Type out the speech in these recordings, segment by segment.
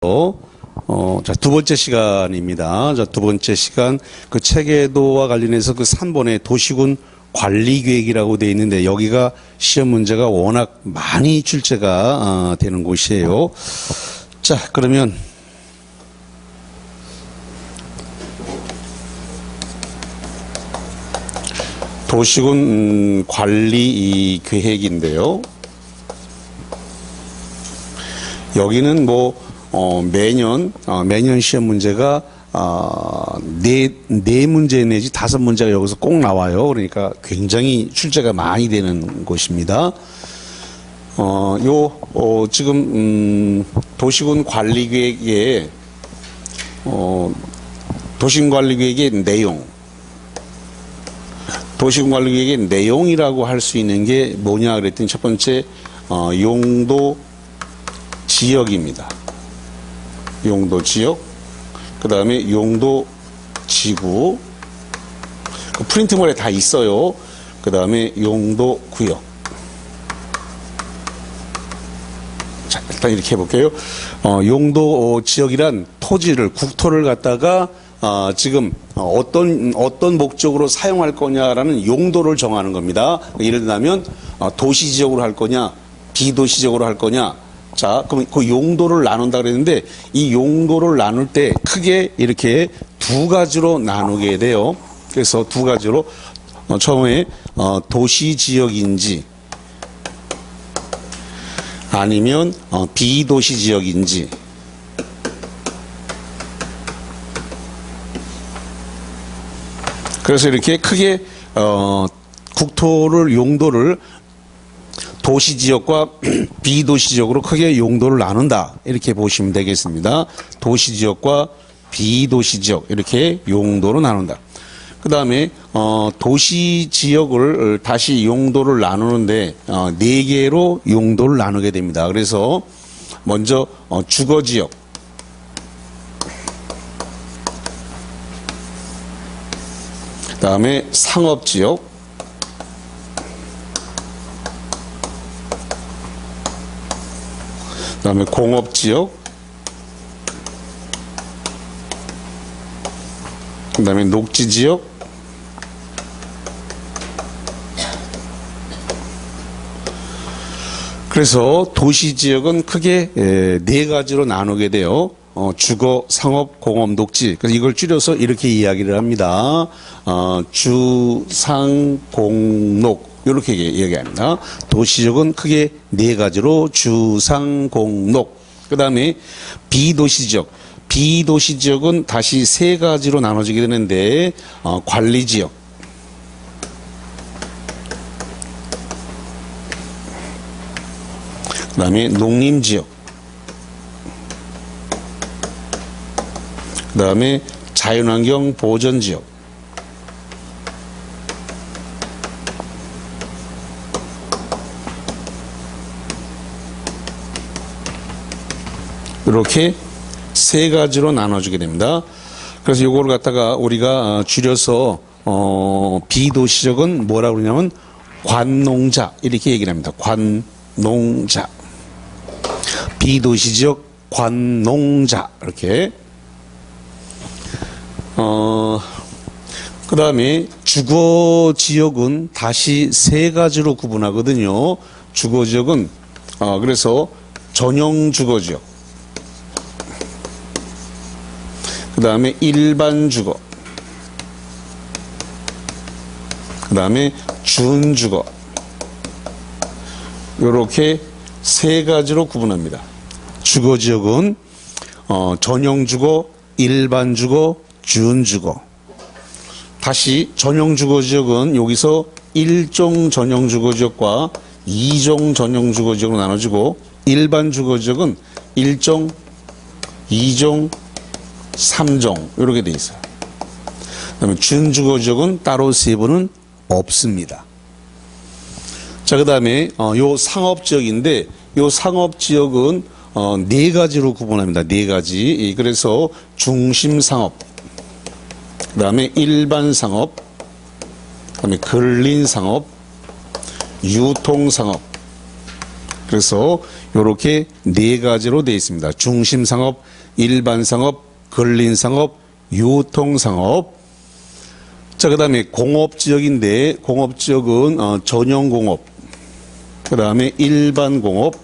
자, 두 번째 시간입니다. 자, 두 번째 시간, 그 체계도와 관련해서 그 3번의 도시군 관리계획이라고 되어 있는데, 여기가 시험 문제가 워낙 많이 출제가 되는 곳이에요. 자, 그러면 도시군 관리 계획인데요. 여기는 매년 시험 문제가, 네 문제 내지 5문제가 여기서 꼭 나와요. 그러니까 굉장히 출제가 많이 되는 곳입니다. 지금, 도시군 관리 계획의, 도시군 관리 계획의 내용. 도시군 관리 계획의 내용이라고 할 수 있는 게 뭐냐 그랬더니 첫 번째, 용도 지역입니다. 용도 지역, 그 다음에 용도 지구, 그 프린트물에 다 있어요. 그 다음에 용도 구역. 자, 일단 이렇게 해볼게요. 용도 지역이란 토지를, 국토를 갖다가 지금 어떤 목적으로 사용할 거냐라는 용도를 정하는 겁니다. 예를 들면 도시 지역으로 할 거냐, 비도시 지역으로 할 거냐. 자, 그럼 그 용도를 나눈다 그랬는데, 이 용도를 나눌 때 크게 이렇게 두 가지로 나누게 돼요. 그래서 두 가지로, 처음에 도시 지역인지 아니면 비도시 지역인지. 그래서 이렇게 크게 국토를, 용도를 도시 지역과 비도시 지역으로 크게 용도를 나눈다, 이렇게 보시면 되겠습니다. 도시 지역과 비도시 지역, 이렇게 용도로 나눈다. 그 다음에 도시 지역을 다시 용도를 나누는데 4개로 용도를 나누게 됩니다. 그래서 먼저 주거 지역, 그 다음에 상업 지역, 그 다음에 공업지역, 그 다음에 녹지지역, 그래서 도시지역은 크게 4가지로 나누게 돼요. 주거, 상업, 공업, 녹지. 그래서 이걸 줄여서 이렇게 이야기를 합니다. 주, 상, 공, 녹. 이렇게 얘기합니다. 도시지역은 크게 4가지로 주, 상, 공, 녹. 그 다음에 비도시지역. 비도시지역은 다시 3가지로 나눠지게 되는데, 관리지역, 그 다음에 농림지역, 그 다음에 자연환경 보전지역, 이렇게 3가지로 나눠주게 됩니다. 그래서 요거를 갖다가 우리가 줄여서 비도시적은 뭐라고 그러냐면 관농자, 이렇게 얘기를 합니다. 관농자. 비도시지역 관농자, 이렇게. 그 다음에 주거지역은 다시 3가지로 구분하거든요. 주거지역은 그래서 전용 주거지역, 그 다음에 일반 주거, 그 다음에 준주거, 이렇게 3가지로 구분합니다. 주거지역은 전용주거, 일반 주거, 준주거. 다시 전용주거지역은 여기서 1종 전용주거지역과 2종 전용주거지역으로 나눠지고, 일반 주거지역은 1종, 2종, 3종 이렇게 돼 있어요. 그다음에 준주거지역은 따로 세부는 없습니다. 자, 그다음에 요 상업지역인데, 요 상업지역은 4가지로 구분합니다. 4가지. 그래서 중심상업, 그다음에 일반상업, 그다음에 근린상업, 유통상업, 그래서 이렇게 네 가지로 되어 있습니다. 중심상업, 일반상업, 근린상업, 유통상업. 자, 그 다음에 공업지역인데 공업지역은 전용공업, 그 다음에 일반공업,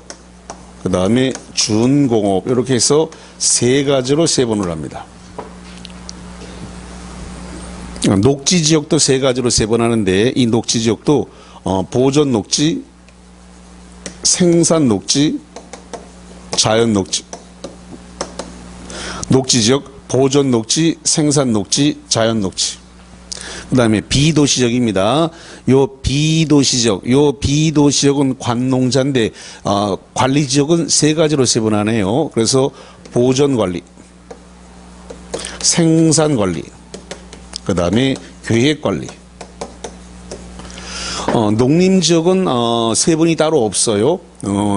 그 다음에 준공업 이렇게 해서 세 가지로 세분을 합니다. 녹지지역도 세 가지로 세분하는데 이 녹지지역도 보존녹지, 생산녹지, 자연녹지. 녹지지역, 보존녹지, 생산녹지, 자연녹지. 그 다음에 비도시적입니다. 요 비도시적은 관농자인데, 관리지역은 세 가지로 세분하네요. 그래서 보존관리, 생산관리, 그 다음에 계획관리. 농림지역은 세분이 따로 없어요.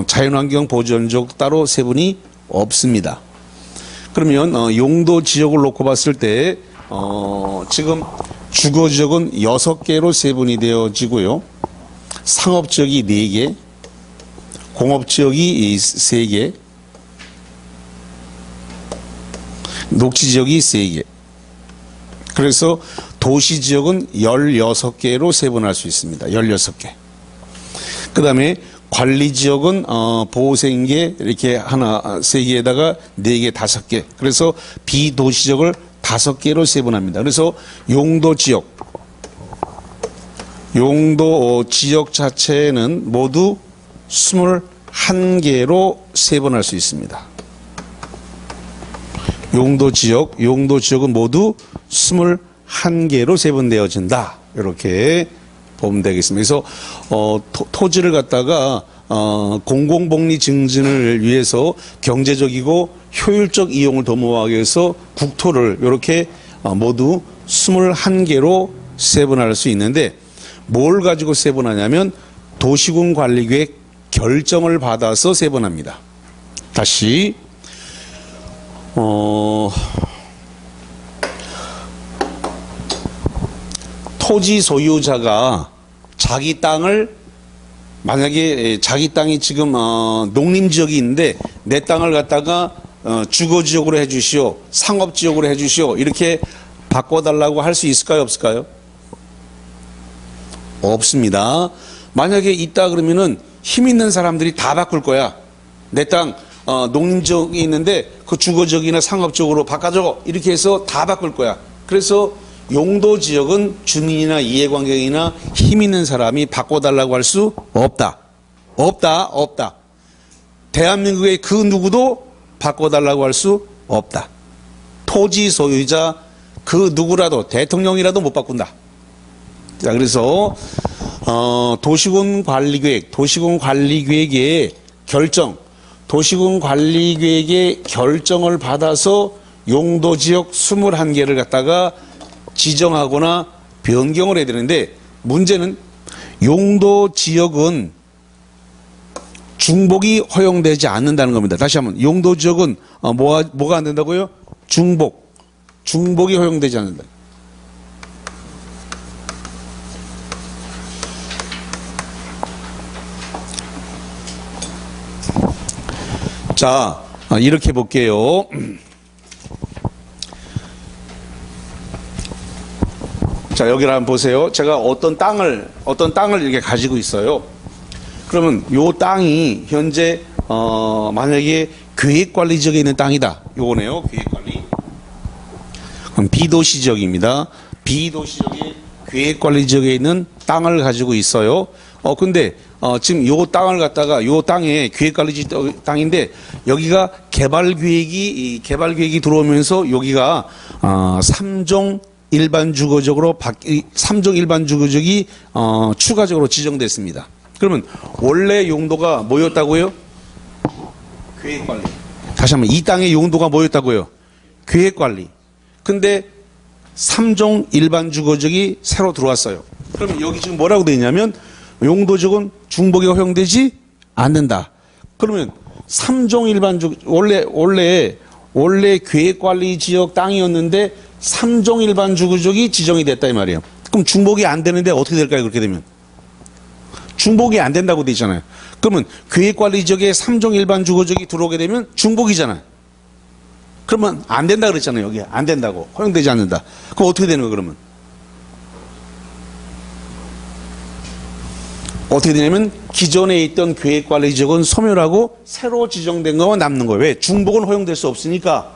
자연환경 보존지역도 따로 세분이 없습니다. 그러면 용도지역을 놓고 봤을 때 지금 주거지역은 6개로 세분이 되어지고요. 상업지역이 4개, 공업지역이 3개, 녹지지역이 3개. 그래서 도시지역은 16개로 세분할 수 있습니다. 16개. 그 다음에 관리지역은 보호생계 이렇게 하나, 3개에다가 4개, 5개. 그래서 비도시지역을 5개로 세분합니다. 그래서 용도지역 자체는 모두 21개로 세분할 수 있습니다. 용도지역은 모두 21개로 세분되어진다. 이렇게 보면 되겠습니다. 그래서 토지를 갖다가 공공복리 증진을 위해서 경제적이고 효율적 이용을 도모하기 위해서 국토를 이렇게 모두 21개로 세분할 수 있는데 뭘 가지고 세분하냐면 도시군 관리계획 결정을 받아서 세분합니다. 다시 토지 소유자가 자기 땅을 만약에 자기 땅이 지금 농림지역이 있는데 내 땅을 갖다가 주거지역으로 해주시오, 상업지역으로 해주시오 이렇게 바꿔달라고 할 수 있을까요, 없을까요? 없습니다. 만약에 있다 그러면은 힘 있는 사람들이 다 바꿀 거야. 내 땅 농림지역이 있는데 그 주거지역이나 상업지역으로 바꿔줘 이렇게 해서 다 바꿀 거야. 그래서 용도지역은 주민이나 이해관계인이나 힘 있는 사람이 바꿔달라고 할 수 없다. 없다. 대한민국의 그 누구도 바꿔달라고 할 수 없다. 토지 소유자 그 누구라도 대통령이라도 못 바꾼다. 자, 그래서 도시군 관리계획의 결정을 받아서 용도지역 21개를 갖다가 지정하거나 변경을 해야 되는데 문제는 용도지역은 중복이 허용되지 않는다는 겁니다. 다시 한번 용도지역은 뭐가 안 된다고요? 중복이 허용되지 않는다. 자, 이렇게 볼게요. 자, 여기를 한번 보세요. 제가 어떤 땅을 이렇게 가지고 있어요. 그러면 요 땅이 현재 만약에 계획관리 지역에 있는 땅이다. 요거네요. 계획관리. 그럼 비도시 지역입니다. 비도시 지역에 계획관리 지역에 있는 땅을 가지고 있어요. 근데 지금 요 땅을 갖다가 요 땅에 계획관리 땅인데 여기가 개발 계획이 들어오면서 여기가 3종 일반 주거지역으로 3종 일반 주거지역이 추가적으로 지정됐습니다. 그러면 원래 용도가 뭐였다고요? 계획관리. 다시 한번 이 땅의 용도가 뭐였다고요? 계획관리. 근데 3종 일반 주거지역이 새로 들어왔어요. 그러면 여기 지금 뭐라고 되어 있냐면 용도지역은 중복이 허용되지 않는다. 그러면 3종 일반 주거 원래 계획관리 지역 땅이었는데 3종 일반 주거지역이 지정이 됐다 이 말이에요. 그럼 중복이 안 되는데 어떻게 될까요? 그렇게 되면 중복이 안 된다고 돼 있잖아요. 그러면 계획관리지역에 3종 일반 주거지역이 들어오게 되면 중복이잖아요. 그러면 안 된다 그랬잖아요. 여기 안 된다고. 허용되지 않는다. 그럼 어떻게 되는 거예요, 그러면? 어떻게 되냐면 기존에 있던 계획관리지역은 소멸하고 새로 지정된 것만 남는 거예요. 왜? 중복은 허용될 수 없으니까.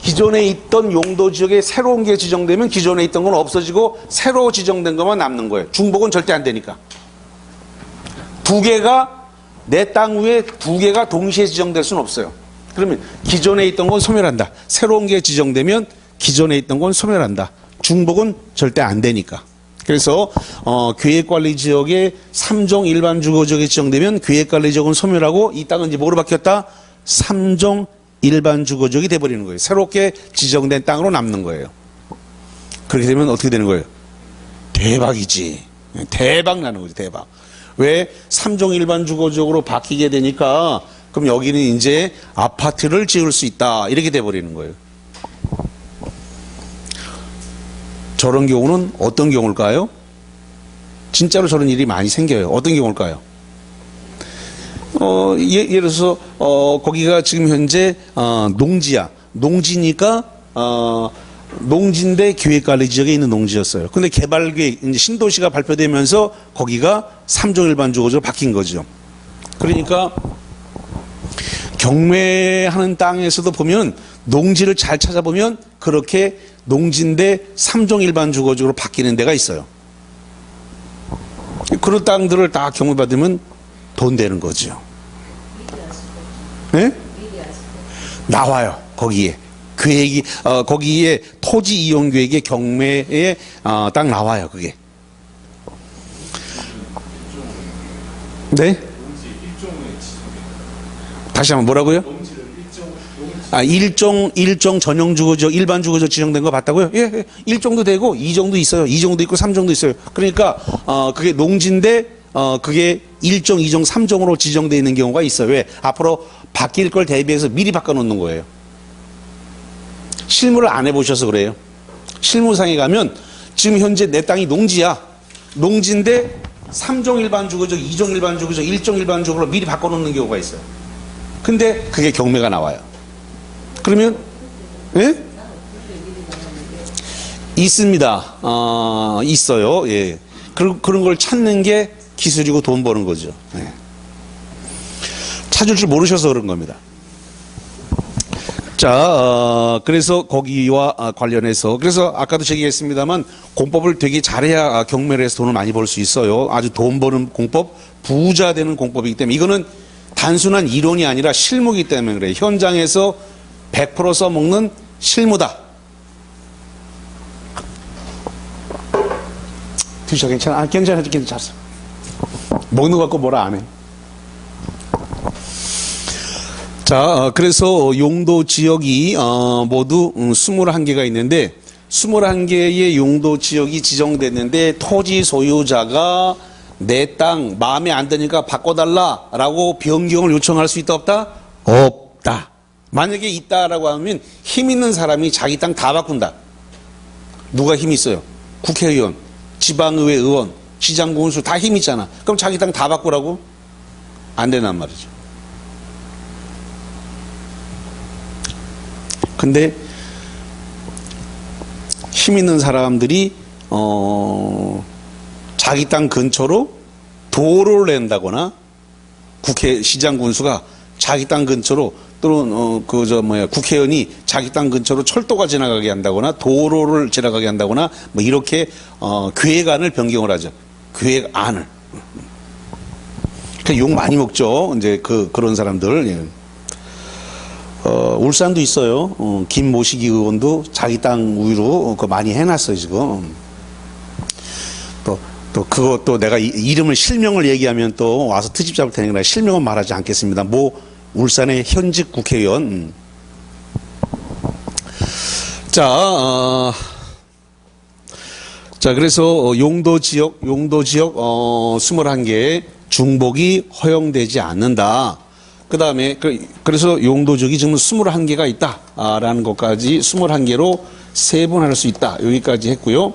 기존에 있던 용도지역에 새로운 게 지정되면 기존에 있던 건 없어지고 새로 지정된 것만 남는 거예요. 중복은 절대 안 되니까. 두 개가 내 땅 위에 두 개가 동시에 지정될 수는 없어요. 그러면 기존에 있던 건 소멸한다. 새로운 게 지정되면 기존에 있던 건 소멸한다. 중복은 절대 안 되니까. 그래서 계획관리지역에 3종 일반 주거지역이 지정되면 계획관리지역은 소멸하고 이 땅은 이제 뭐로 바뀌었다? 3종 일반 주거지역이 돼버리는 거예요. 새롭게 지정된 땅으로 남는 거예요. 그렇게 되면 어떻게 되는 거예요? 대박이지. 대박 나는 거지, 대박. 왜? 3종 일반 주거지역으로 바뀌게 되니까 그럼 여기는 이제 아파트를 지을 수 있다. 이렇게 돼버리는 거예요. 저런 경우는 어떤 경우일까요? 진짜로 저런 일이 많이 생겨요. 어떤 경우일까요? 예를 들어서, 거기가 지금 현재, 농지야. 농지니까, 농지인데 계획관리 지역에 있는 농지였어요. 근데 개발계획, 이제 신도시가 발표되면서 거기가 3종 일반 주거지로 바뀐 거죠. 그러니까, 경매하는 땅에서도 보면, 농지를 잘 찾아보면, 그렇게 농지인데 3종 일반 주거지로 바뀌는 데가 있어요. 그런 땅들을 다 경매받으면 돈 되는 거죠. 네? 나와요. 거기에. 계획이, 거기에 토지 이용 계획의 경매에 딱 나와요. 그게. 네? 다시 한번 뭐라고요? 일종 전용 주거지역, 일반 주거지역 지정된 거 봤다고요? 예, 1종도 되고 2종도 있어요. 2종도 있고 3종도 있어요. 그러니까, 그게 농지인데, 그게 1종, 2종, 3종으로 지정되어 있는 경우가 있어요. 왜? 앞으로 바뀔 걸 대비해서 미리 바꿔놓는 거예요. 실무를 안 해보셔서 그래요. 실무상에 가면 지금 현재 내 땅이 농지야. 농지인데 3종 일반 주거지역, 2종 일반 주거지역, 1종 일반 주거지역으로 미리 바꿔놓는 경우가 있어요. 근데 그게 경매가 나와요. 그러면, 예? 있습니다. 있어요. 예. 그런 걸 찾는 게 기술이고 돈 버는 거죠. 예. 찾을 줄 모르셔서 그런 겁니다. 자, 그래서 거기와 관련해서, 그래서 아까도 제기했습니다만, 공법을 되게 잘해야 경매를 해서 돈을 많이 벌 수 있어요. 아주 돈 버는 공법, 부자 되는 공법이기 때문에, 이거는 단순한 이론이 아니라 실무이기 때문에 그래요. 현장에서 100% 써먹는 실무다. 드셔, 괜찮아. 괜찮아. 먹는 거 갖고 뭐라 안 해. 자, 그래서 용도 지역이, 모두 21개가 있는데, 21개의 용도 지역이 지정됐는데, 토지 소유자가 내 땅 마음에 안 드니까 바꿔달라라고 변경을 요청할 수 있다, 없다? 없다. 만약에 있다라고 하면 힘 있는 사람이 자기 땅 다 바꾼다. 누가 힘 있어요? 국회의원, 지방의회 의원, 시장 군수 다 힘 있잖아. 그럼 자기 땅 다 바꾸라고? 안 된단 말이죠. 근데 힘 있는 사람들이 자기 땅 근처로 도로를 낸다거나 국회 시장 군수가 자기 땅 근처로 또는 국회의원이 자기 땅 근처로 철도가 지나가게 한다거나 도로를 지나가게 한다거나 뭐 이렇게 계획안을 변경을 하죠. 계획안을. 그러니까 욕 많이 먹죠. 이제 그런 사람들. 예. 울산도 있어요. 김모시기 의원도 자기 땅 위로 그거 많이 해놨어요 지금. 또 그것도 내가 이름을 실명을 얘기하면 또 와서 트집 잡을 테니까 실명은 말하지 않겠습니다. 울산의 현직 국회의원. 자, 그래서 용도 지역 21개 중복이 허용되지 않는다. 그 다음에, 그래서 용도지역이 지금 21개가 있다라는 것까지 21개로 세분할 수 있다. 여기까지 했고요.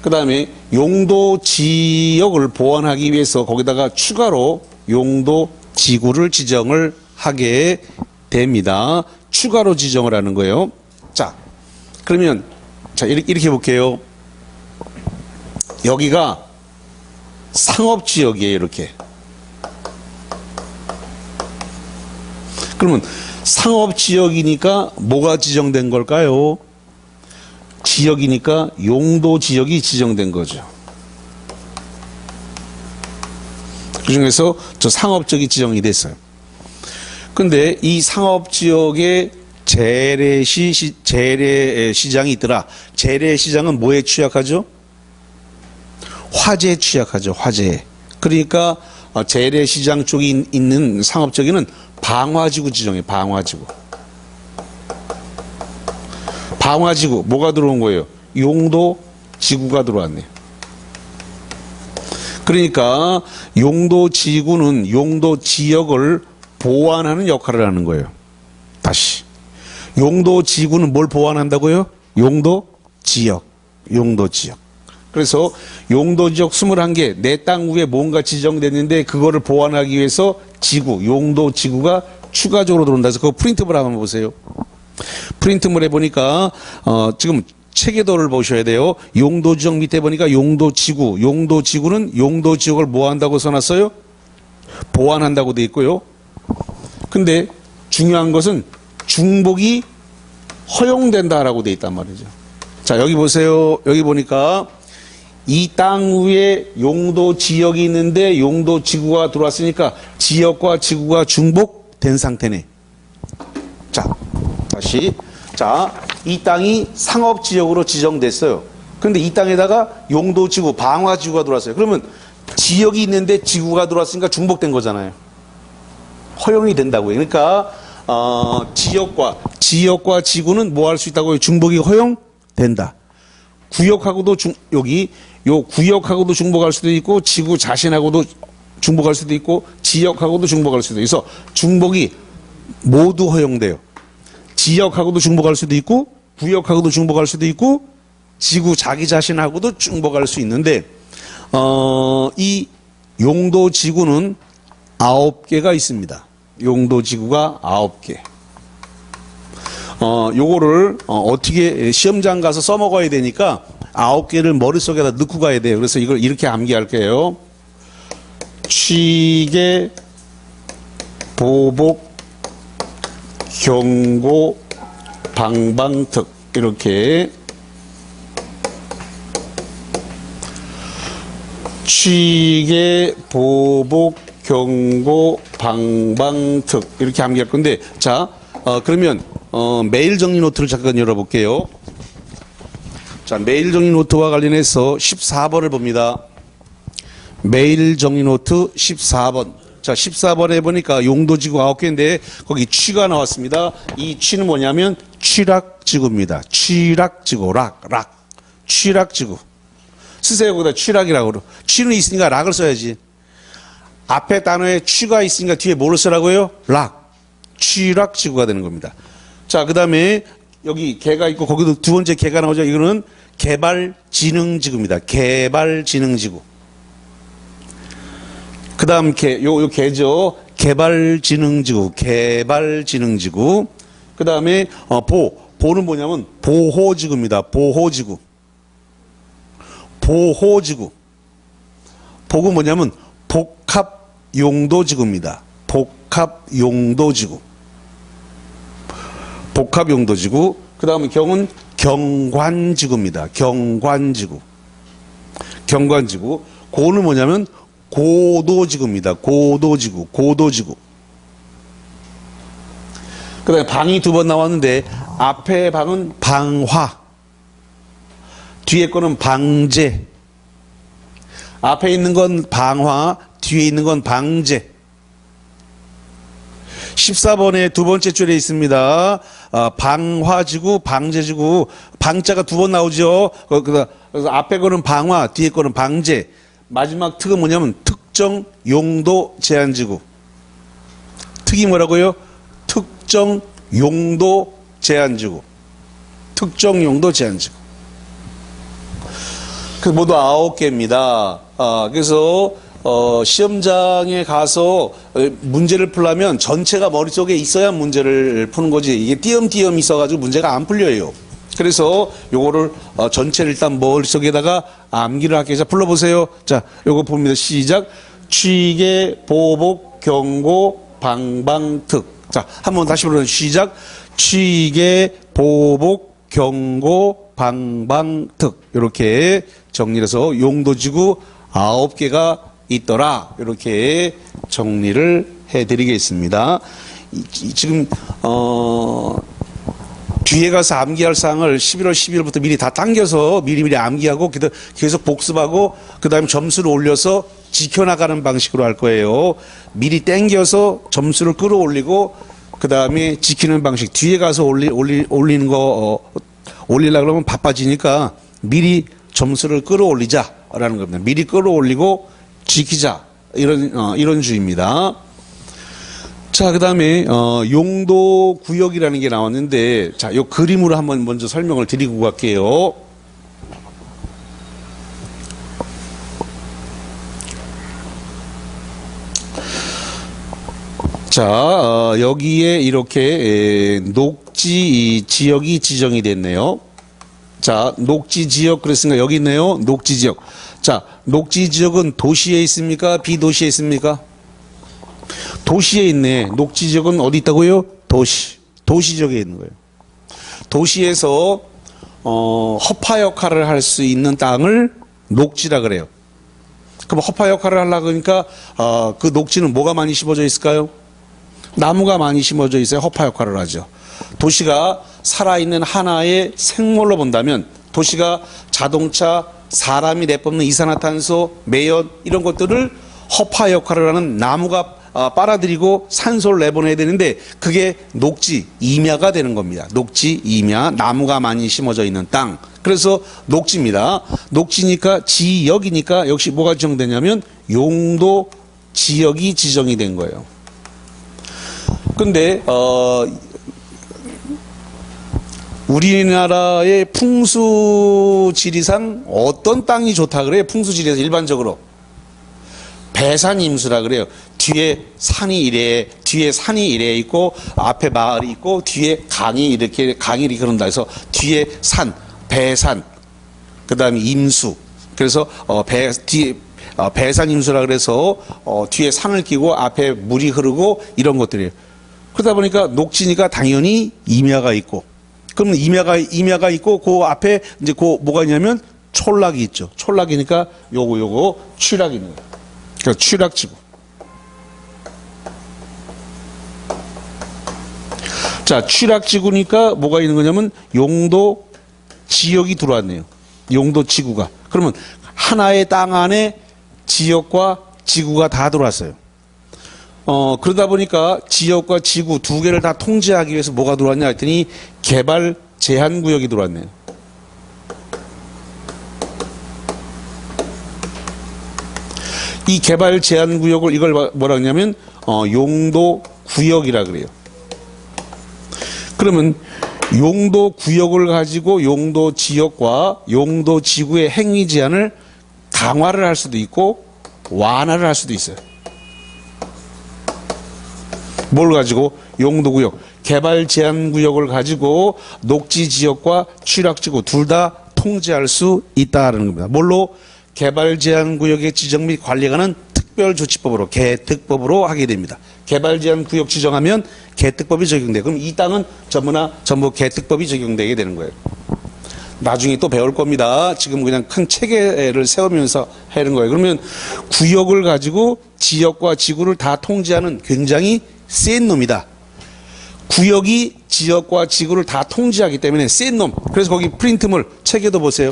그 다음에 용도지역을 보완하기 위해서 거기다가 추가로 용도 지구를 지정을 하게 됩니다. 추가로 지정을 하는 거예요. 자, 그러면 자 이렇게 볼게요. 여기가 상업지역이에요. 이렇게. 그러면 상업지역이니까 뭐가 지정된 걸까요? 지역이니까 용도지역이 지정된 거죠. 그 중에서 저 상업지역이 지정이 됐어요. 근데 이 상업지역에 재래시장이 있더라. 재래시장은 뭐에 취약하죠? 화재에 취약하죠. 화재에. 그러니까 재래시장 쪽에 있는 상업지역에는 방화지구 지정해요. 방화지구. 방화지구 뭐가 들어온 거예요? 용도지구가 들어왔네요. 그러니까 용도지구는 용도지역을 보완하는 역할을 하는 거예요. 다시. 용도지구는 뭘 보완한다고요? 용도지역. 용도지역. 그래서 용도지역 21개, 내 땅 위에 뭔가 지정됐는데 그거를 보완하기 위해서 지구, 용도지구가 추가적으로 들어온다. 그래서 그거 프린트물 한번 보세요. 프린트물에 보니까 지금 체계도를 보셔야 돼요. 용도지역 밑에 보니까 용도지구, 용도지구는 용도지역을 뭐 한다고 써놨어요? 보완한다고 돼 있고요. 근데 중요한 것은 중복이 허용된다라고 돼 있단 말이죠. 자, 여기 보세요. 여기 보니까 이 땅 위에 용도 지역이 있는데 용도 지구가 들어왔으니까 지역과 지구가 중복된 상태네. 자, 다시. 자, 이 땅이 상업지역으로 지정됐어요. 그런데 이 땅에다가 용도지구, 방화지구가 들어왔어요. 그러면 지역이 있는데 지구가 들어왔으니까 중복된 거잖아요. 허용이 된다고요. 그러니까 지역과 지구는 뭐 할 수 있다고요? 중복이 허용된다. 구역하고도 여기 요 구역하고도 중복할 수도 있고 지구 자신하고도 중복할 수도 있고 지역하고도 중복할 수도 있어. 중복이 모두 허용돼요. 지역하고도 중복할 수도 있고 구역하고도 중복할 수도 있고 지구 자기 자신하고도 중복할 수 있는데 이 용도 지구는 9개가 있습니다. 용도 지구가 9개. 요거를 어떻게 시험장 가서 써먹어야 되니까 9개를 머릿속에다 넣고 가야 돼요. 그래서 이걸 이렇게 암기할게요. 취계, 보복, 경고, 방방특 이렇게 취계, 보복, 경고, 방방특 이렇게 암기할 건데 자 그러면 메일 정리 노트를 잠깐 열어볼게요. 자, 메일 정리 노트와 관련해서 14번을 봅니다. 메일 정리 노트 14번. 자, 14번에 보니까 용도지구 9개인데 거기 취가 나왔습니다. 이 취는 뭐냐면 취락지구입니다. 취락지구, 락. 취락지구. 쓰세요. 거기다 취락이라고. 그러. 취는 있으니까 락을 써야지. 앞에 단어에 취가 있으니까 뒤에 뭐를 쓰라고요? 락. 취락지구가 되는 겁니다. 자, 그 다음에 여기 개가 있고 거기도 두 번째 개가 나오죠. 이거는 개발지능지구입니다. 개발지능지구. 그 다음 요 개죠. 개발지능지구. 개발지능지구. 그 다음에 보는 뭐냐면 보호지구입니다. 보호지구. 보호지구. 복은 뭐냐면 복합용도지구입니다. 복합용도지구. 복합용도지구. 그 다음에 경은 경관지구입니다. 경관지구. 경관지구. 고는 뭐냐면 고도지구입니다. 고도지구. 고도지구. 그 다음에 방이 두 번 나왔는데 앞에 방은 방화. 뒤에 거는 방제. 앞에 있는 건 방화. 뒤에 있는 건 방제. 14번에 두 번째 줄에 있습니다. 방화지구, 방제지구. 방자가 두 번 나오죠. 그래서 앞에 거는 방화, 뒤에 거는 방제. 마지막 특은 뭐냐면 특정 용도 제한지구. 특이 뭐라고요? 특정 용도 제한지구. 특정 용도 제한지구. 그래서 모두 9개입니다. 그래서 시험장에 가서 문제를 풀려면 전체가 머릿속에 있어야 문제를 푸는 거지. 이게 띄엄띄엄 있어가지고 문제가 안 풀려요. 그래서 요거를 전체를 일단 머릿속에다가 암기를 할게요. 자, 불러보세요. 자, 요거 봅니다. 시작. 취계, 보복, 경고, 방방특. 자, 한번 다시 불러요. 시작. 취계, 보복, 경고, 방방특. 이렇게 정리해서 용도지구 9개가 있더라. 이렇게 정리를 해드리겠습니다. 지금 뒤에 가서 암기할 사항을 11월 12일부터 미리 다 당겨서 미리미리 암기하고 계속 복습하고 그 다음에 점수를 올려서 지켜나가는 방식으로 할 거예요. 미리 땡겨서 점수를 끌어올리고 그 다음에 지키는 방식. 뒤에 가서 올리는 거 올리려고 그러면 바빠지니까 미리 점수를 끌어올리자라는 겁니다. 미리 끌어올리고 지키자. 이런 주의입니다. 자, 그 다음에, 용도 구역이라는 게 나왔는데, 자, 요 그림으로 한번 먼저 설명을 드리고 갈게요. 자, 여기에 이렇게, 녹지 지역이 지정이 됐네요. 자, 녹지 지역 그랬으니까 여기 있네요. 녹지 지역. 자, 녹지 지역은 도시에 있습니까? 비도시에 있습니까? 도시에 있네. 녹지 지역은 어디 있다고요? 도시 지역에 있는 거예요. 도시에서 허파 역할을 할 수 있는 땅을 녹지라 그래요. 그럼 허파 역할을 하려고 하니까 그 녹지는 뭐가 많이 심어져 있을까요? 나무가 많이 심어져 있어야 허파 역할을 하죠. 도시가 살아있는 하나의 생물로 본다면 도시가 자동차, 사람이 내뿜는 이산화탄소, 매연 이런 것들을 허파 역할을 하는 나무가 빨아들이고 산소를 내보내야 되는데 그게 녹지, 임야가 되는 겁니다. 녹지, 임야, 나무가 많이 심어져 있는 땅. 그래서 녹지입니다. 녹지니까 지역이니까 역시 뭐가 지정되냐면 용도 지역이 지정이 된 거예요. 근데 우리나라의 풍수지리상 어떤 땅이 좋다 그래요? 풍수지리에서 일반적으로 배산임수라 그래요. 뒤에 산이 이래 있고 앞에 마을이 있고 뒤에 강이 이렇게 흐른다 해서 뒤에 산, 배산, 그다음에 임수. 그래서 배산임수라 그래서 뒤에 산을 끼고 앞에 물이 흐르고 이런 것들이에요. 그러다 보니까 녹지니까 당연히 임야가 있고, 그럼 임야가 있고 그 앞에 이제 그 뭐가 있냐면 촌락이 있죠. 촌락이니까 요거 취락이 있는 거예요. 그러니까 취락지구. 자, 취락지구니까 뭐가 있는 거냐면 용도 지역이 들어왔네요. 용도 지구가. 그러면 하나의 땅 안에 지역과 지구가 다 들어왔어요. 그러다 보니까 지역과 지구 두 개를 다 통제하기 위해서 뭐가 들어왔냐 했더니 개발 제한 구역이 들어왔네요. 이 개발 제한 구역을 이걸 뭐라 하냐면 용도 구역이라 그래요. 그러면 용도 구역을 가지고 용도 지역과 용도 지구의 행위 제한을 강화를 할 수도 있고 완화를 할 수도 있어요. 뭘 가지고? 용도구역, 개발 제한 구역을 가지고 녹지 지역과 취락지구 둘 다 통제할 수 있다는 겁니다. 뭘로? 개발 제한 구역의 지정 및 관리관은 특별조치법으로 개특법으로 하게 됩니다. 개발 제한 구역 지정하면 개특법이 적용돼요. 그럼 이 땅은 전부 개특법이 적용되게 되는 거예요. 나중에 또 배울 겁니다. 지금 그냥 큰 체계를 세우면서 하는 거예요. 그러면 구역을 가지고 지역과 지구를 다 통제하는 굉장히 센 놈이다. 구역이 지역과 지구를 다 통제하기 때문에 센 놈. 그래서 거기 프린트물 체계도 보세요.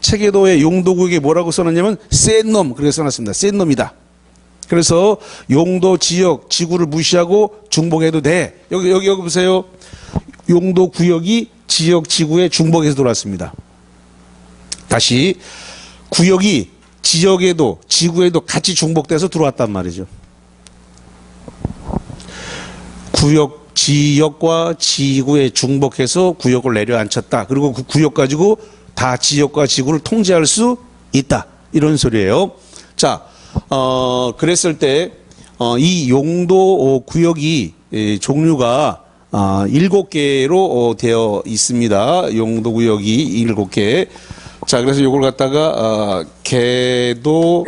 체계도의 용도구역에 뭐라고 써놨냐면 센 놈. 그렇게 써놨습니다. 센 놈이다. 그래서 용도 지역 지구를 무시하고 중복해도 돼. 여기 보세요. 용도 구역이 지역 지구에 중복해서 들어왔습니다. 다시 구역이 지역에도 지구에도 같이 중복돼서 들어왔단 말이죠. 구역 지역과 지구에 중복해서 구역을 내려앉혔다. 그리고 그 구역 가지고 다 지역과 지구를 통제할 수 있다. 이런 소리예요. 자, 그랬을 때, 이 용도 구역이 종류가 7개로 되어 있습니다. 용도 구역이 7개. 자, 그래서 요걸 갖다가 계도,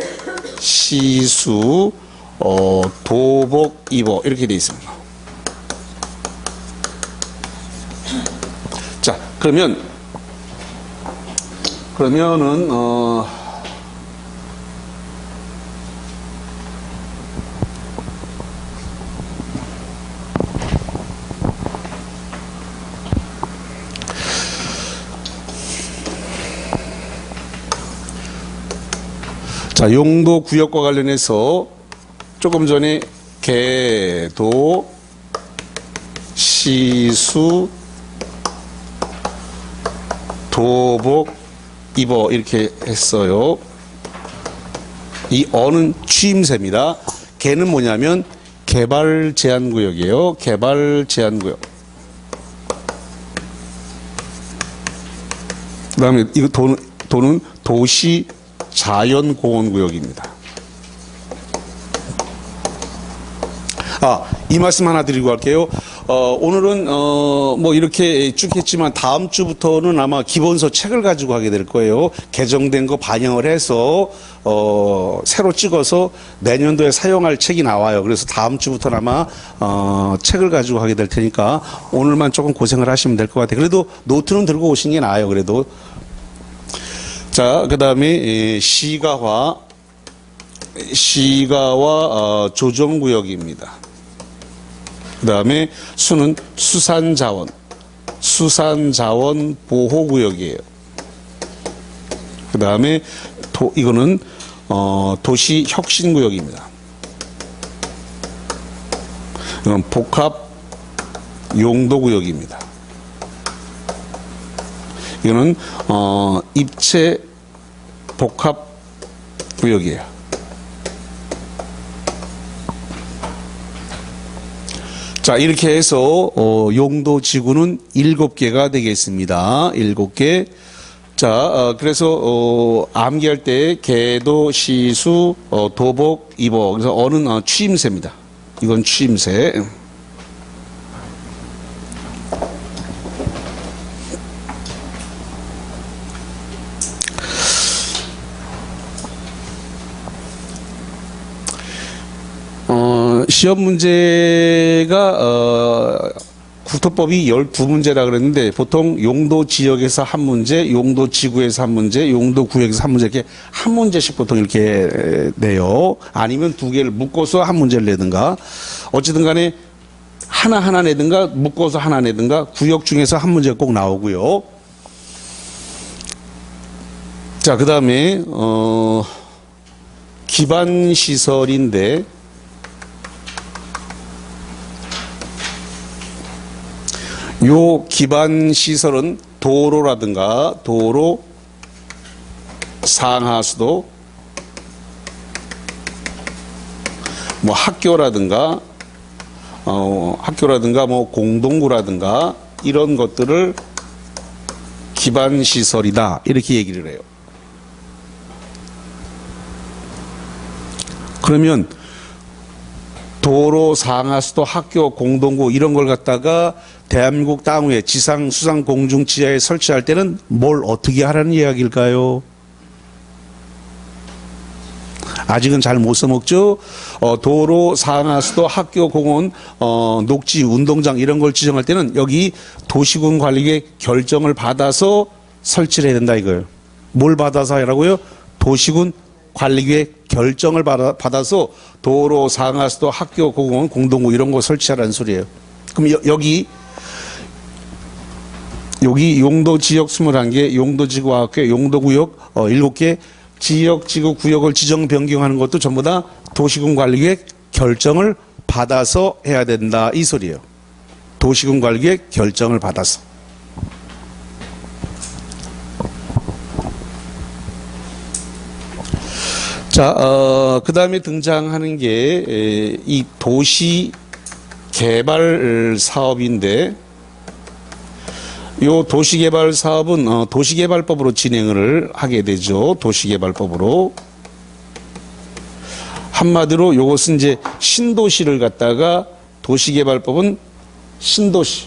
시수, 도복, 입어 이렇게 되어 있습니다. 자, 그러면은 자, 용도 구역과 관련해서 조금 전에 계도, 시수, 도복, 입어 이렇게 했어요. 이 어는 취임새입니다. 개는 뭐냐면 개발 제한 구역이에요. 개발 제한 구역. 그다음에 이거 도는 도시 자연공원구역입니다. 이 말씀 하나 드리고 갈게요. 오늘은 뭐 이렇게 쭉 했지만 다음 주부터는 아마 기본서 책을 가지고 하게 될 거예요. 개정된 거 반영을 해서 새로 찍어서 내년도에 사용할 책이 나와요. 그래서 다음 주부터는 아마 책을 가지고 하게 될 테니까 오늘만 조금 고생을 하시면 될 것 같아요. 그래도 노트는 들고 오시는 게 나아요. 그래도. 자, 그 다음에 시가와 조정구역입니다. 그 다음에 수는 수산자원 보호구역이에요. 그 다음에 이거는 도시혁신구역입니다. 이건 복합용도구역입니다. 이거는 입체 복합구역이에요. 자, 이렇게 해서 용도 지구는 7개가 되겠습니다. 7개. 자, 그래서 암기할 때 계도, 시수, 도복, 입어. 그래서 어는 취임새입니다. 이건 취임새. 시험 문제가 국토법이 12문제라 그랬는데 보통 용도 지역에서 한 문제, 용도 지구에서 한 문제, 용도 구역에서 한 문제 이렇게 한 문제씩 보통 이렇게 내요. 아니면 2개를 묶어서 한 문제를 내든가. 어쨌든 간에 하나 내든가 묶어서 하나 내든가 구역 중에서 한 문제가 꼭 나오고요. 자, 그다음에 기반 시설인데 요 기반 시설은 도로라든가 도로, 상하수도, 뭐 학교라든가 뭐 공동구라든가 이런 것들을 기반 시설이다 이렇게 얘기를 해요. 그러면 도로, 상하수도, 학교, 공동구 이런 걸 갖다가 대한민국 땅 위에 지상, 수상, 공중, 지하에 설치할 때는 뭘 어떻게 하라는 이야기일까요? 아직은 잘 못 써먹죠? 도로, 상하수도, 학교, 공원, 녹지, 운동장 이런 걸 지정할 때는 여기 도시군 관리계획 결정을 받아서 설치를 해야 된다 이거예요. 뭘 받아서 하라고요? 도시군 관리계획 결정을 받아서 도로, 상하수도, 학교, 공원, 공동구 이런 거 설치하라는 소리예요. 그럼 여기 용도 지역 21개, 용도 지구 9개, 용도 구역 7개, 지역, 지구, 구역을 지정 변경하는 것도 전부 다 도시군 관리계획 결정을 받아서 해야 된다 이 소리예요. 도시군 관리계획 결정을 받아서. 자, 그 다음에 등장하는 게 이 도시 개발 사업인데 요 도시개발 사업은 도시개발법으로 진행을 하게 되죠. 도시개발법으로. 한마디로 요것은 이제 신도시를 갖다가 도시개발법은 신도시를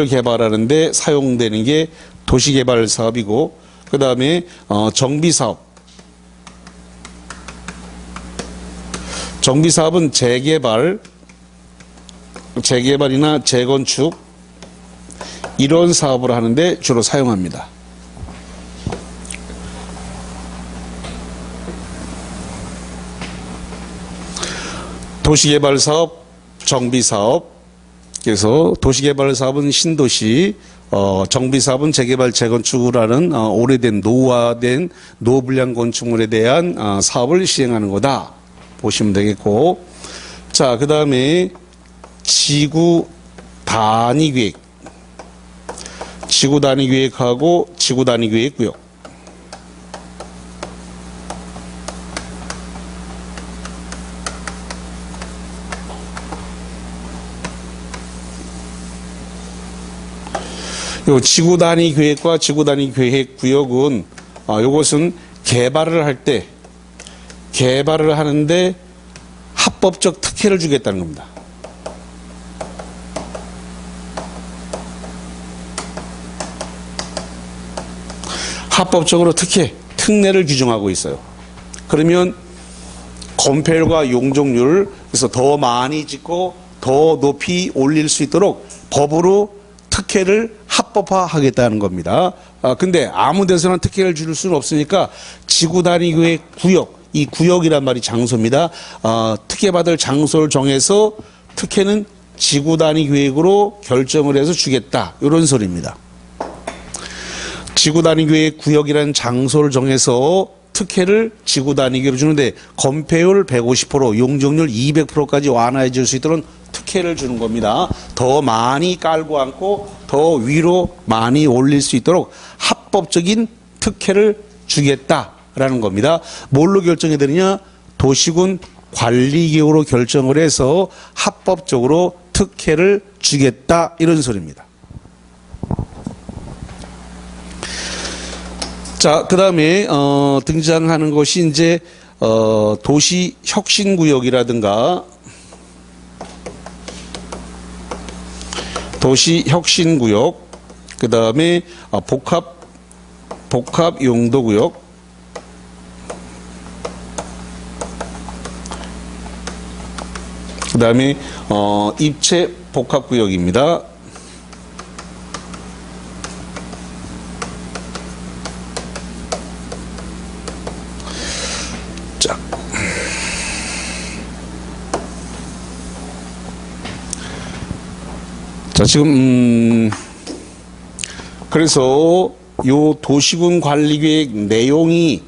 개발하는데 사용되는 게 도시개발 사업이고, 그 다음에 정비사업. 정비사업은 재개발이나 재건축 이런 사업을 하는데 주로 사용합니다. 도시개발사업, 정비사업. 그래서 도시개발사업은 신도시, 정비사업은 재개발, 재건축을 하는 오래된 노후화된 노후불량 건축물에 대한 사업을 시행하는 거다 보시면 되겠고, 자, 그 다음에 지구 단위 계획, 지구 단위 계획하고 지구 단위 계획 구역. 요 지구 단위 계획과 지구 단위 계획 구역은 요것은 개발을 하는데 합법적 특혜를 주겠다는 겁니다. 합법적으로 특례를 규정하고 있어요. 그러면 건폐율과 용적률을 그래서 더 많이 짓고 더 높이 올릴 수 있도록 법으로 특혜를 합법화하겠다는 겁니다. 근데 아무 데서나 특혜를 줄 수는 없으니까 지구 단위 계획 구역, 이 구역이란 말이 장소입니다. 특혜받을 장소를 정해서 특혜는 지구 단위 계획으로 결정을 해서 주겠다, 이런 소리입니다. 지구 단위 계획 구역이라는 장소를 정해서 특혜를 지구 단위 계획으로 주는데 건폐율 150%, 용적률 200%까지 완화해 줄 수 있도록 특혜를 주는 겁니다. 더 많이 깔고 앉고 더 위로 많이 올릴 수 있도록 합법적인 특혜를 주겠다라는 겁니다. 뭘로 결정이 되느냐? 도시군 관리기구로 결정을 해서 합법적으로 특혜를 주겠다, 이런 소리입니다. 자, 그 다음에 등장하는 것이 이제 도시 혁신구역이라든가 도시 혁신구역, 그 다음에 복합용도구역, 그 다음에 입체 복합구역입니다. 자, 지금 그래서 요 도시군 관리계획 내용이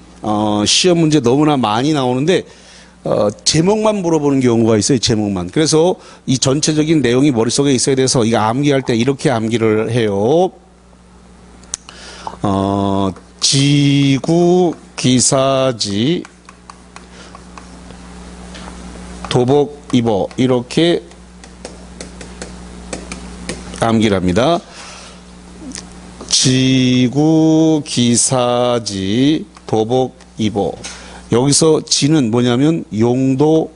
시험 문제 너무나 많이 나오는데 제목만 물어보는 경우가 있어요. 제목만. 그래서 이 전체적인 내용이 머릿속에 있어야 돼서 이거 암기할 때 이렇게 암기를 해요. 지구 기사지 도복 입어, 이렇게 암기를 합니다. 지구 기사지 도복 입어. 여기서 지는 뭐냐면 용도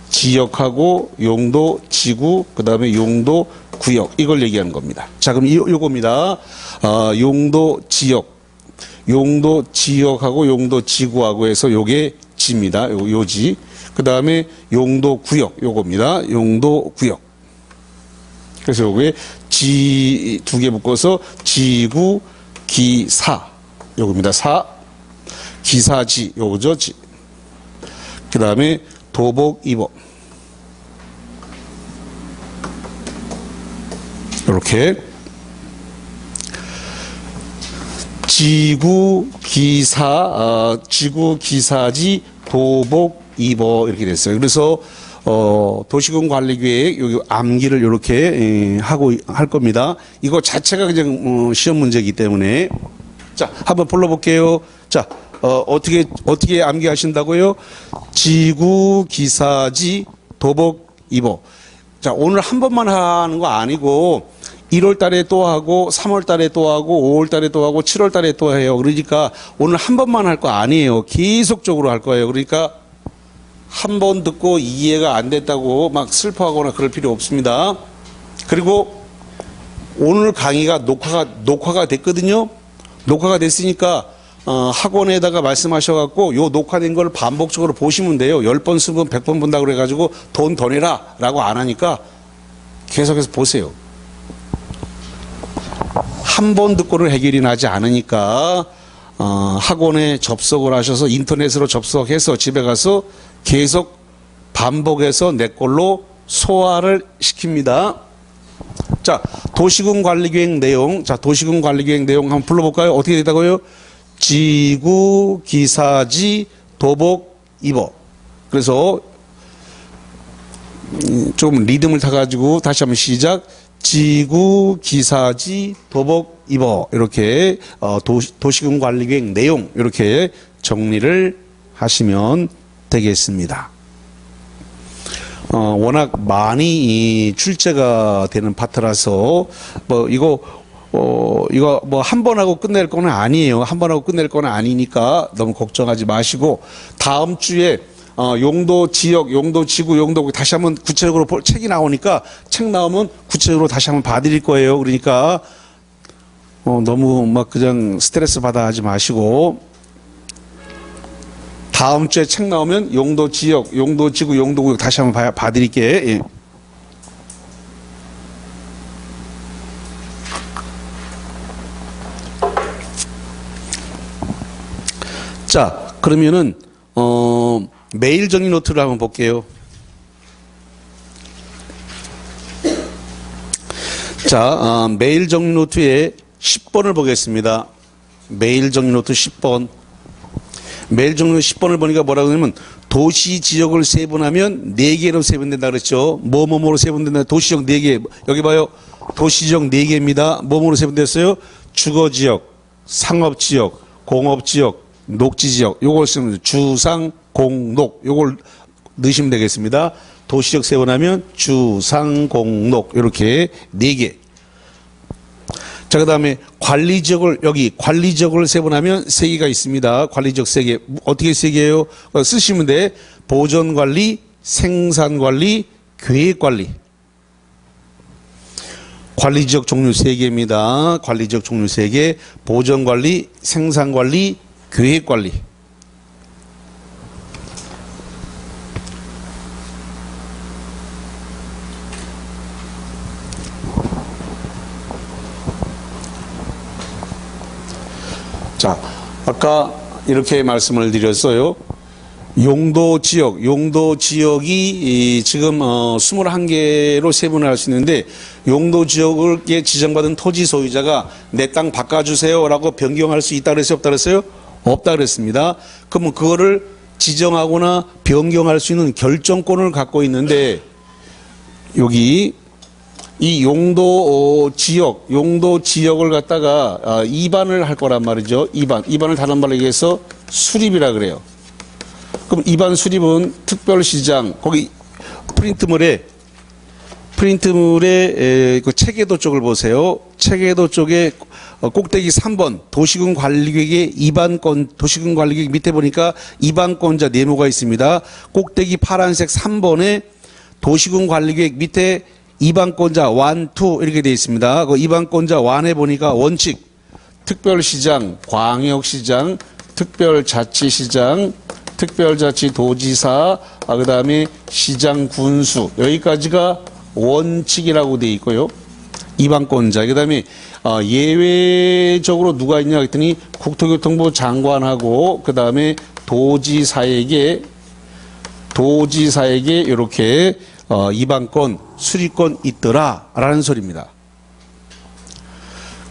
지역하고 용도 지구, 그 다음에 용도 구역, 이걸 얘기하는 겁니다. 자, 그럼 요겁니다. 용도 지역하고 용도 지구하고 해서 요게 지입니다. 요지. 그 다음에 용도 구역, 요겁니다. 용도 구역. 그래서 요게 지 두 개 묶어서 지구 기사, 요겁니다. 기사지, 요거죠. 그 다음에 도복 입어, 이렇게 지구 기사지 도복 입어, 이렇게 됐어요. 그래서 도시군 관리계획 여기 암기를 이렇게 하고 할 겁니다. 이거 자체가 그냥 시험 문제이기 때문에. 자, 한번 불러볼게요. 자, 어떻게 암기하신다고요? 지구 기사지 도복 입어. 자, 오늘 한 번만 하는 거 아니고 1월 달에 또 하고 3월 달에 또 하고 5월 달에 또 하고 7월 달에 또 해요. 그러니까 오늘 한 번만 할 거 아니에요. 계속적으로 할 거예요. 그러니까 한 번 듣고 이해가 안 됐다고 막 슬퍼하거나 그럴 필요 없습니다. 그리고 오늘 강의가 녹화가 됐거든요. 녹화가 됐으니까 학원에다가 말씀하셔갖고 요 녹화된 걸 반복적으로 보시면 돼요. 10번 쓰면 100번 본다 그래가지고 돈 더 내라 라고 안 하니까 계속해서 보세요. 한 번 듣고는 해결이 나지 않으니까 학원에 접속을 하셔서 인터넷으로 접속해서 집에 가서 계속 반복해서 내 걸로 소화를 시킵니다. 자, 도시군 관리계획 내용. 자, 도시군 관리계획 내용 한번 불러볼까요? 어떻게 되다고요? 지구, 기사지, 도복, 입어. 그래서 좀 리듬을 타가지고 다시 한번 시작. 지구, 기사지, 도복, 입어. 이렇게 도시군 관리계획 내용 이렇게 정리를 하시면 되겠습니다. 워낙 많이 출제가 되는 파트라서 이거 뭐 한 번 하고 끝낼 거는 아니에요. 한 번 하고 끝낼 거는 아니니까 너무 걱정하지 마시고 다음 주에 용도 지역, 용도 지구, 용도 다시 한번 구체적으로 책이 나오니까 책 나오면 구체적으로 다시 한번 봐드릴 거예요. 그러니까 너무 막 그냥 스트레스 받아 하지 마시고 다음 주에 책 나오면 용도 지역, 용도 지구, 용도 구역 다시 한번 봐드릴게. 예. 자, 그러면은 매일 정리 노트를 한번 볼게요. 자, 매일 정리 노트에 10번을 보겠습니다. 매일 정리 노트 10번. 매일 정리 10번을 보니까 뭐라고 하냐면 도시 지역을 세분하면 4개로 세분된다 그랬죠. 뭐뭐뭐로 세분된다. 도시지역 4개. 여기 봐요. 도시지역 4개입니다. 뭐뭐로 세분됐어요? 주거지역, 상업지역, 공업지역, 녹지지역. 요걸 쓰면 주상, 공, 녹. 요걸 넣으시면 되겠습니다. 도시지역 세분하면 주상, 공, 녹. 이렇게 4개. 자, 그 다음에 관리지역을, 여기 관리지역을 세분하면 3개가 있습니다. 관리지역 3개. 어떻게 3개예요? 쓰시면 돼. 보전관리, 생산관리, 계획관리. 관리지역 종류 3개입니다. 관리지역 종류 3개. 보전관리, 생산관리, 계획관리. 자, 아까 이렇게 말씀을 드렸어요. 용도 지역이 지금 21개로 세분을 할 수 있는데 용도 지역에 지정받은 토지 소유자가 내 땅 바꿔주세요 라고 변경할 수 있다 그랬어요? 없다 그랬어요? 없다 그랬습니다. 그러면 그거를 지정하거나 변경할 수 있는 결정권을 갖고 있는데 여기 이 용도 지역을 갖다가 이반을 할 거란 말이죠. 이반을 다른 말로 얘기해서 수립이라 그래요. 그럼 이반 수립은 특별시장 거기 프린트물에 그 체계도 쪽을 보세요. 체계도 쪽에 꼭대기 3번 도시군 관리계획의 도시군 관리계획 밑에 보니까 이반권자 네모가 있습니다. 꼭대기 파란색 3번에 도시군 관리계획 밑에 이반권자 1, 2 이렇게 되어 있습니다. 그 이반권자 1에 보니까 원칙, 특별시장, 광역시장, 특별자치시장, 특별자치도지사, 그 다음에 시장 군수 여기까지가 원칙이라고 되어 있고요. 이반권자. 그 다음에 예외적으로 누가 있냐 했더니 국토교통부 장관하고 그 다음에 도지사에게 이렇게 이반권, 수리권 있더라 라는 소리입니다.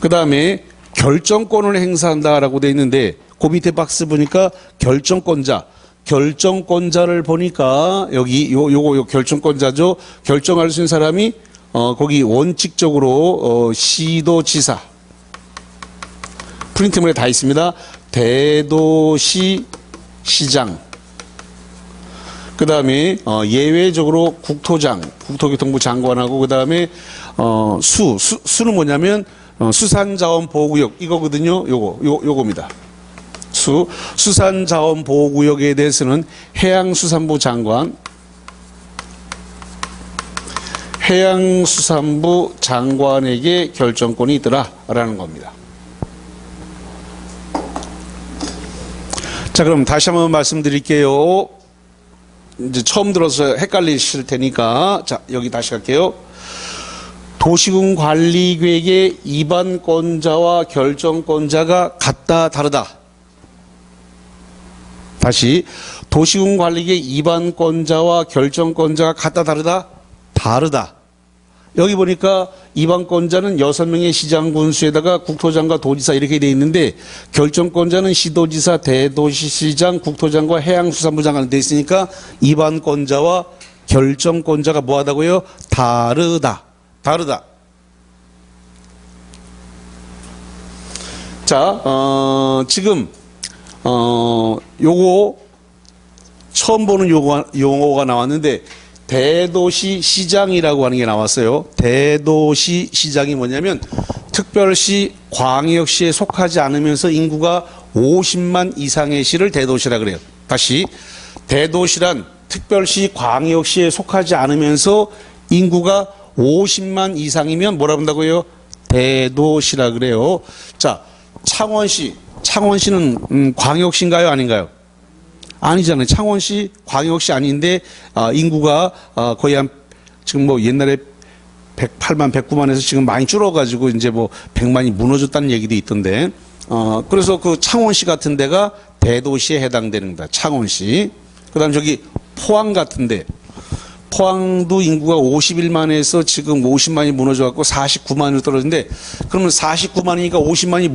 그 다음에 결정권을 행사한다라고 되어 있는데 그 밑에 박스 보니까 결정권자를 보니까 여기 요거 결정권자죠. 결정할 수 있는 사람이 거기 원칙적으로 시도지사 프린트물에 다 있습니다. 대도시 시장 그 다음에 예외적으로 국토교통부 장관하고 그 다음에 수는 뭐냐면 수산자원보호구역 이거거든요. 요겁니다. 수산자원보호구역에 대해서는 해양수산부 장관에게 결정권이 있더라라는 겁니다. 자, 그럼 다시 한번 말씀드릴게요. 이제 처음 들어서 헷갈리실 테니까 자, 여기 다시 갈게요. 도시군 관리계획의 입안권자와 결정권자가 같다 다르다. 다시 도시군 관리계획 입안권자와 결정권자가 같다 다르다. 다르다. 여기 보니까 입안권자는 6명의 시장 군수에다가 국토장과 도지사 이렇게 돼 있는데 결정권자는 시도지사, 대도시시장, 국토장과 해양수산부 장관 돼 있으니까 입안권자와 결정권자가 뭐하다고요? 다르다. 자, 지금 요거 처음 보는 용어가 나왔는데 대도시 시장이라고 하는 게 나왔어요. 대도시 시장이 뭐냐면 특별시, 광역시에 속하지 않으면서 인구가 50만 이상의 시를 대도시라 그래요. 다시 대도시란 특별시, 광역시에 속하지 않으면서 인구가 50만 이상이면 뭐라 한다고요? 대도시라 그래요. 자, 창원시는 광역시인가요, 아닌가요? 아니잖아요. 창원시, 광역시 아닌데 인구가 거의 한 지금 뭐 옛날에 108만, 109만에서 지금 많이 줄어가지고 이제 뭐 100만이 무너졌다는 얘기도 있던데 그래서 그 창원시 같은 데가 대도시에 해당되는 겁니다. 창원시. 그다음 저기 포항 같은데 포항도 인구가 51만에서 지금 50만이 무너져갖고 49만으로 떨어졌는데 그러면 49만이니까 50만이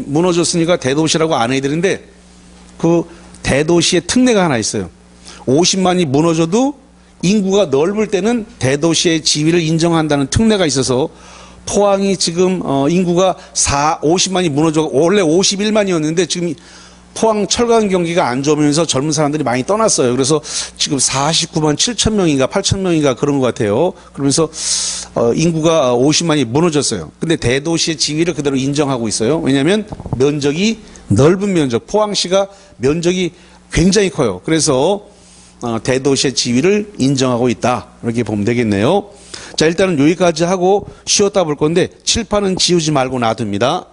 무너졌으니까 대도시라고 안 해야 되는데 그 대도시의 특례가 하나 있어요. 50만이 무너져도 인구가 넓을 때는 대도시의 지위를 인정한다는 특례가 있어서 포항이 지금 인구가 50만이 무너져 원래 51만이었는데 지금 포항 철강 경기가 안 좋으면서 젊은 사람들이 많이 떠났어요. 그래서 지금 49만 7천 명인가 8천 명인가 그런 것 같아요. 그러면서 인구가 50만이 무너졌어요. 근데 대도시의 지위를 그대로 인정하고 있어요. 왜냐하면 면적이 넓은 면적, 포항시가 면적이 굉장히 커요. 그래서 대도시의 지위를 인정하고 있다. 이렇게 보면 되겠네요. 자, 일단은 여기까지 하고 쉬었다 볼 건데 칠판은 지우지 말고 놔둡니다.